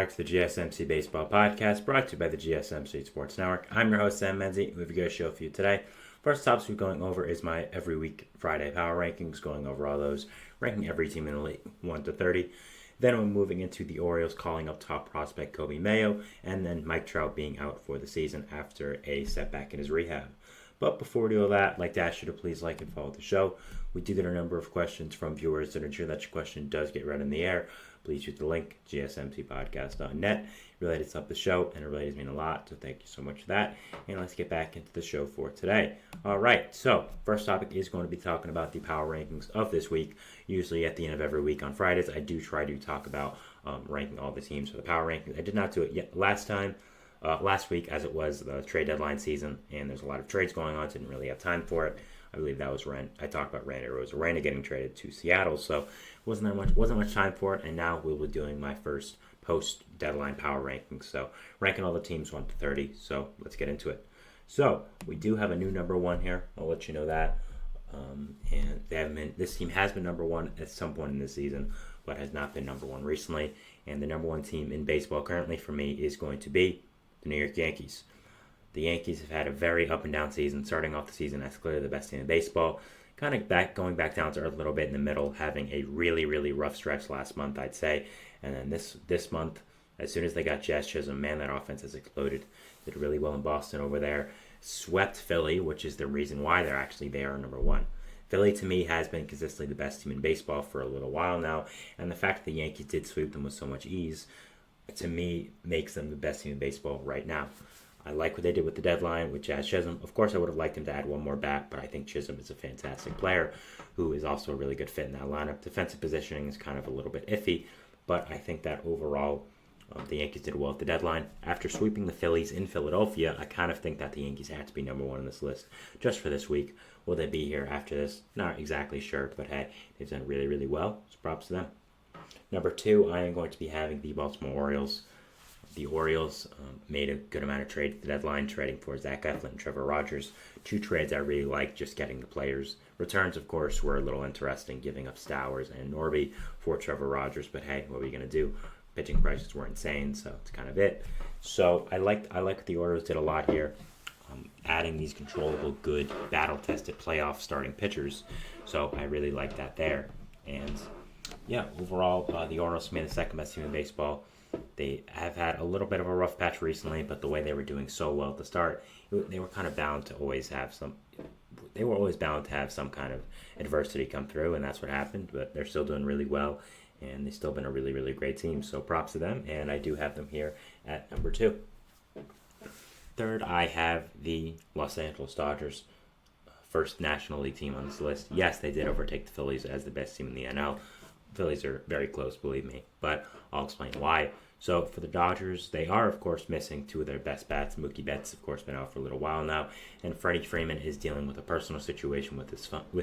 back to the GSMC Baseball Podcast, brought to you by the GSMC Sports Network. I'm your host, Sam Menzie. We have a good show for you today. First topic we're going over is my every week Friday power rankings, going over all those, ranking every team in the league 1 to 30. Then we're moving into the Orioles calling up top prospect Kobe Mayo, and then Mike Trout being out for the season after a setback in his rehab. But before we do all that, I'd like to ask you to please like and follow the show. We do get a number of questions from viewers to ensure that your question does get read in the air. Please use the link, gsmcpodcast.net. It really does help the show, and it really does mean a lot, so thank you so much for that. And let's get back into the show for today. All right, so first topic is going to be talking about the power rankings of this week. Usually at the end of every week on Fridays, I do try to talk about ranking all the teams for the power rankings. I did not do it yet last week, as it was the trade deadline season, and there's a lot of trades going on, so didn't really have time for it. I believe that was I talked about Randy Arozarena getting traded to Seattle, so wasn't much time for it. And now we'll be doing my first post deadline power rankings, so ranking all the teams 1 to 30. So let's get into it. So we do have a new number one here. I'll let you know that. And this team has been number one at some point in the season, but has not been number one recently. And the number one team in baseball currently for me is going to be the New York Yankees. The Yankees have had a very up and down season, starting off the season as clearly the best team in baseball, kind of going back down to earth a little bit in the middle, having a really, really rough stretch last month, I'd say. And then this month, as soon as they got Jazz Chisholm, man, that offense has exploded. Did really well in Boston over there. Swept Philly, which is the reason why they are number one. Philly, to me, has been consistently the best team in baseball for a little while now, and the fact that the Yankees did sweep them with so much ease, to me, makes them the best team in baseball right now. I like what they did with the deadline with Jazz Chisholm. Of course, I would have liked him to add one more bat, but I think Chisholm is a fantastic player who is also a really good fit in that lineup. Defensive positioning is kind of a little bit iffy, but I think that overall the Yankees did well at the deadline. After sweeping the Phillies in Philadelphia, I kind of think that the Yankees had to be number one on this list just for this week. Will they be here after this? Not exactly sure, but hey, they've done really, really well, so props to them. Number two, I am going to be having the Baltimore Orioles. The Orioles made a good amount of trades at the deadline, trading for Zach Eflin and Trevor Rogers. Two trades I really liked, just getting the players. Returns, of course, were a little interesting, giving up Stowers and Norby for Trevor Rogers. But hey, what are we going to do? Pitching prices were insane, so it's kind of it. So I like what the Orioles did a lot here, adding these controllable, good, battle-tested playoff starting pitchers. So I really like that there. And yeah, overall, the Orioles made the second best team in baseball. They have had a little bit of a rough patch recently, but the way they were doing so well at the start, they were kind of bound to always have some. They were always bound to have some kind of adversity come through, and that's what happened. But they're still doing really well, and they've still been a really, really great team. So props to them, and I do have them here at number two. Third, I have the Los Angeles Dodgers, first National League team on this list. Yes, they did overtake the Phillies as the best team in the NL. Phillies are very close, believe me, but I'll explain why. So for the Dodgers, they are, of course, missing two of their best bats. Mookie Betts, of course, been out for a little while now, and Freddie Freeman is dealing with a personal situation with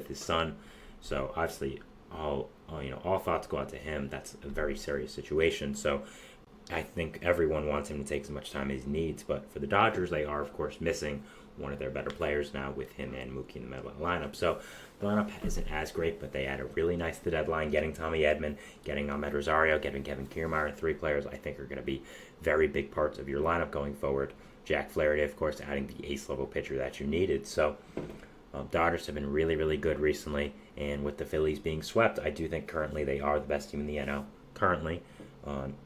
his son. So obviously, all thoughts go out to him. That's a very serious situation. So I think everyone wants him to take as much time as he needs. But for the Dodgers, they are, of course, missing one of their better players now with him and Mookie in the middle of the lineup. So the lineup isn't as great, but they added really nice to the deadline, getting Tommy Edman, getting Ahmed Rosario, getting Kevin Kiermaier, three players I think are going to be very big parts of your lineup going forward. Jack Flaherty, of course, adding the ace-level pitcher that you needed. So Dodgers have been really, really good recently, and with the Phillies being swept, I do think currently they are the best team in the NL. Currently, on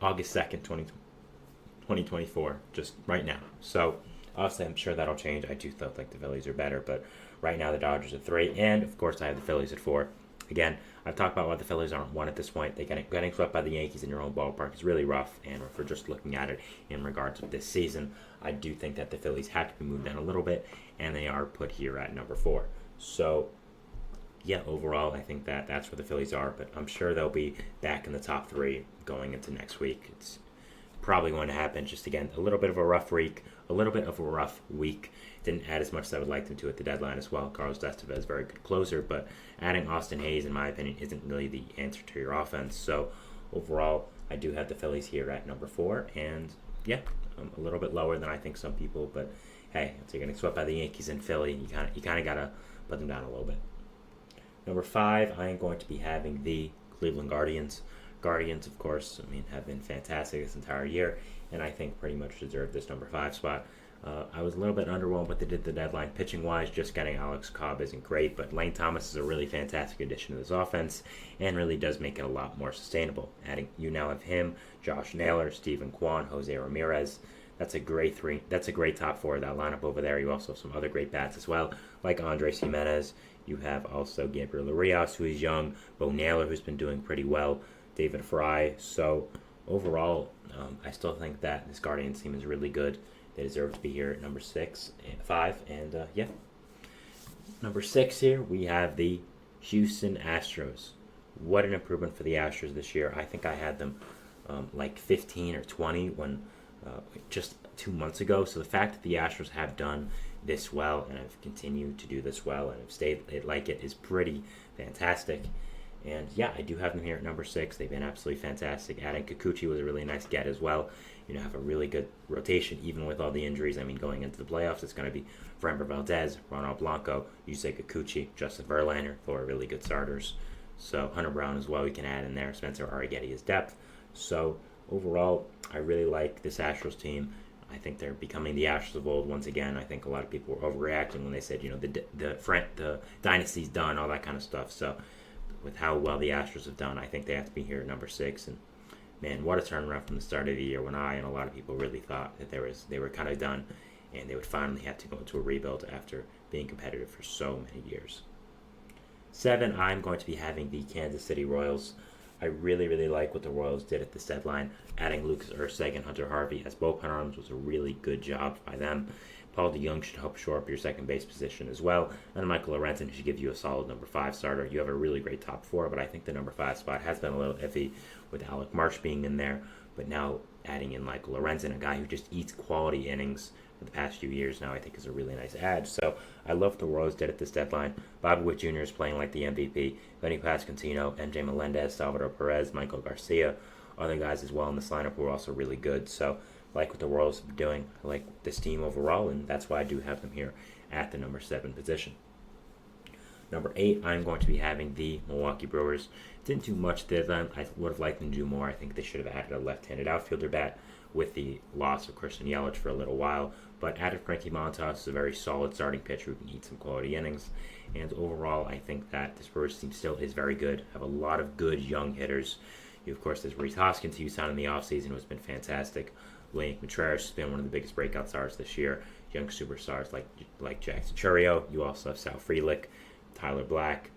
August 2nd, 2024, just right now. So obviously I'm sure that'll change. I do still think the Phillies are better, but right now the Dodgers at 3, and of course I have the Phillies at 4. Again, I've talked about why the Phillies aren't one at this point. Getting swept by the Yankees in your own ballpark is really rough, and if we're just looking at it in regards to this season, I do think that the Phillies have to be moved down a little bit, and they are put here at number 4. So yeah, overall, I think that that's where the Phillies are, but I'm sure they'll be back in the top 3 going into next week. It's probably going to happen. Just again, a little bit of a rough week. Didn't add as much as I would like them to at the deadline as well. Carlos Estevez, very good closer, but adding Austin Hayes, in my opinion, isn't really the answer to your offense. So overall, I do have the Phillies here at number 4, and yeah, a little bit lower than I think some people, but hey, if you're getting swept by the Yankees and Philly, you kind of got to put them down a little bit. Number 5, I am going to be having the Cleveland Guardians. Guardians, of course, have been fantastic this entire year, and I think pretty much deserve this number 5 spot. I was a little bit underwhelmed what they did the deadline pitching-wise. Just getting Alex Cobb isn't great, but Lane Thomas is a really fantastic addition to this offense and really does make it a lot more sustainable. You now have him, Josh Naylor, Stephen Kwan, Jose Ramirez. That's a great three. That's a great top four of that lineup over there. You also have some other great bats as well, like Andres Jimenez. You have also Gabriel Urias, who is young, Bo Naylor, who's been doing pretty well, David Fry. So overall, I still think that this Guardians team is really good. They deserve to be here at number 5, and number 6 here, we have the Houston Astros. What an improvement for the Astros this year. I think I had them like 15 or 20 when just 2 months ago. So the fact that the Astros have done this well and have continued to do this well and have stayed like it is pretty fantastic. And yeah, I do have them here at number 6. They've been absolutely fantastic. Adding Kikuchi was a really nice get as well. Have a really good rotation, even with all the injuries. Going into the playoffs, it's going to be Framber Valdez, Ronald Blanco, Yusei Kikuchi, Justin Verlander, 4 really good starters. So Hunter Brown as well, we can add in there. Spencer Arrighetti is depth. So overall, I really like this Astros team. I think they're becoming the Astros of old once again. I think a lot of people were overreacting when they said, the dynasty's done, all that kind of stuff. So with how well the Astros have done, I think they have to be here at number 6. And man, what a turnaround from the start of the year when I and a lot of people really thought that they were kind of done and they would finally have to go into a rebuild after being competitive for so many years. 7, I'm going to be having the Kansas City Royals. I really, really like what the Royals did at this deadline. Adding Lucas Erceg and Hunter Harvey as bullpen arms was a really good job by them. Paul DeJong should help shore up your second base position as well. And Michael Lorenzen should give you a solid number 5 starter. You have a really great top 4, but I think the number 5 spot has been a little iffy with Alec Marsh being in there. But now adding in Michael Lorenzen, a guy who just eats quality innings for the past few years now, I think is a really nice add. So I love what the Royals did at this deadline. Bobby Witt Jr. is playing like the MVP. Benny Pascantino, MJ Melendez, Salvador Perez, Michael Garcia, other guys as well in this lineup who are also really good. So I like what the Royals have been doing. I like this team overall, and that's why I do have them here at the number 7 position. Number 8, I'm going to be having the Milwaukee Brewers. Didn't do much this time. I would have liked them to do more. I think they should have added a left-handed outfielder bat with the loss of Christian Yelich for a little while. But added Frankie Montas is a very solid starting pitcher who can eat some quality innings. And overall, I think that this Brewers team still is very good. Have a lot of good young hitters. Of course, there's Rhys Hoskins, who you signed in the offseason, who has been fantastic. William Contreras has been one of the biggest breakout stars this year. Young superstars like Jackson Chourio. You also have Sal Frelick, Tyler Black,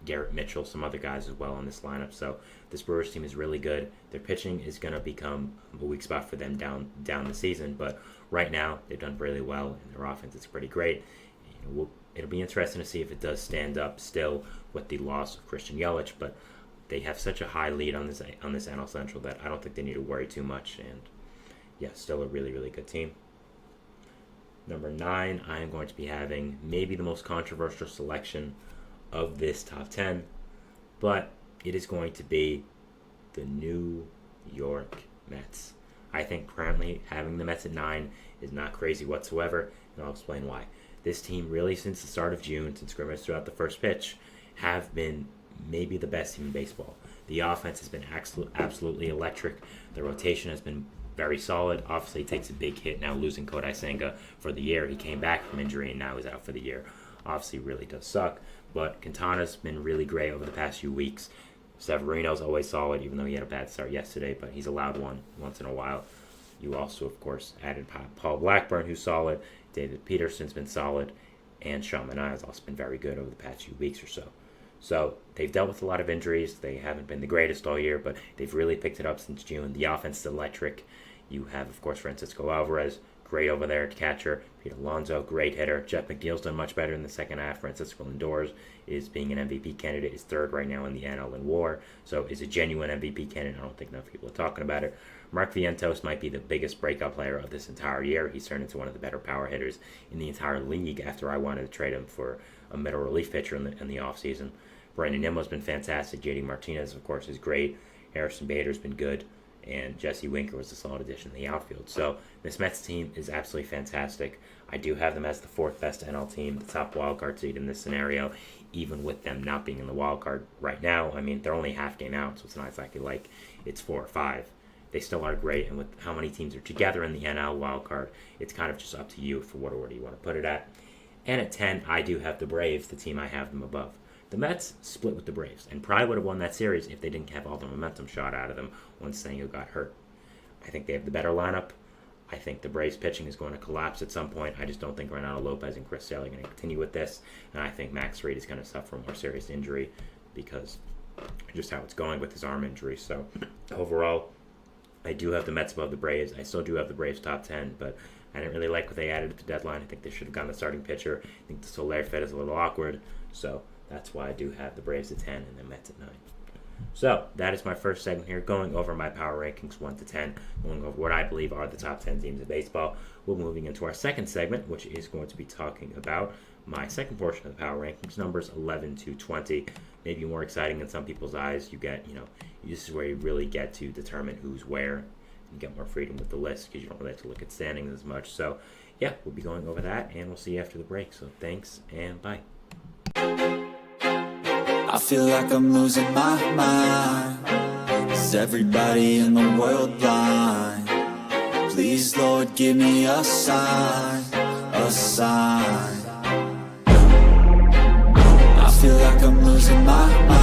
Garrett Mitchell, some other guys as well on this lineup. So this Brewers team is really good. Their pitching is going to become a weak spot for them down the season, but right now they've done really well, and their offense is pretty great. It'll be interesting to see if it does stand up still with the loss of Christian Yelich, but they have such a high lead on this NL Central that I don't think they need to worry too much. And yeah, still a really, really good team. Number 9, I am going to be having maybe the most controversial selection of this top 10, but it is going to be the New York Mets. I think currently having the Mets at 9 is not crazy whatsoever, and I'll explain why. This team really, since the start of June, since scrimmage throughout the first pitch, have been maybe the best team in baseball. The offense has been absolutely electric. The rotation has been very solid. Obviously, it takes a big hit now losing Kodai Senga for the year. He came back from injury and now he's out for the year. Obviously, really does suck. But Quintana's been really great over the past few weeks. Severino's always solid, even though he had a bad start yesterday, but he's allowed one once in a while. You also, of course, added Paul Blackburn, who's solid. David Peterson's been solid. And Sean Manaea has also been very good over the past few weeks or so. So they've dealt with a lot of injuries. They haven't been the greatest all year, but they've really picked it up since June. The offense is electric. You have, of course, Francisco Alvarez, great over there at catcher. Pete Alonso, great hitter. Jeff McNeil's done much better in the second half. Francisco Lindor is being an MVP candidate. Is third right now in the NL in WAR. So is a genuine MVP candidate. I don't think enough people are talking about it. Mark Vientos might be the biggest breakout player of this entire year. He's turned into one of the better power hitters in the entire league after I wanted to trade him for a middle relief pitcher in the offseason. Brandon Nimmo's been fantastic. JD Martinez, of course, is great. Harrison Bader's been good. and Jesse Winker was a solid addition in the outfield. So this Mets team is absolutely fantastic. I do have them as the fourth best NL team, the top wildcard seed in this scenario, even with them not being in the wild card right now. I mean, they're only half game out, so it's not exactly like it's 4 or 5. They still are great, and with how many teams are together in the NL wild card, it's kind of just up to you for what order you want to put it at. And at 10, I do have the Braves, the team I have them above. The Mets split with the Braves, and probably would have won that series if they didn't have all the momentum shot out of them once Senga got hurt. I think they have the better lineup. I think the Braves pitching is going to collapse at some point. I just don't think Renato Lopez and Chris Sale are going to continue with this. And I think Max Fried is going to suffer a more serious injury because just how it's going with his arm injury. So overall, I do have the Mets above the Braves. I still do have the Braves top 10, but I didn't really like what they added at the deadline. I think they should have gotten the starting pitcher. I think the Soler fit is a little awkward. So that's why I do have the Braves at 10 and the Mets at 9. So that is my first segment here, going over my power rankings 1 to 10, going over what I believe are the top 10 teams of baseball. We're moving into our second segment, which is going to be talking about my second portion of the power rankings, numbers 11 to 20. Maybe more exciting in some people's eyes. You get, this is where you really get to determine who's where and get more freedom with the list because you don't really have to look at standings as much. So, yeah, we'll be going over that, and we'll see you after the break. So thanks, and bye. I feel like I'm losing my mind. Is everybody in the world blind? Please, Lord, give me a sign, a sign. I feel like I'm losing my mind.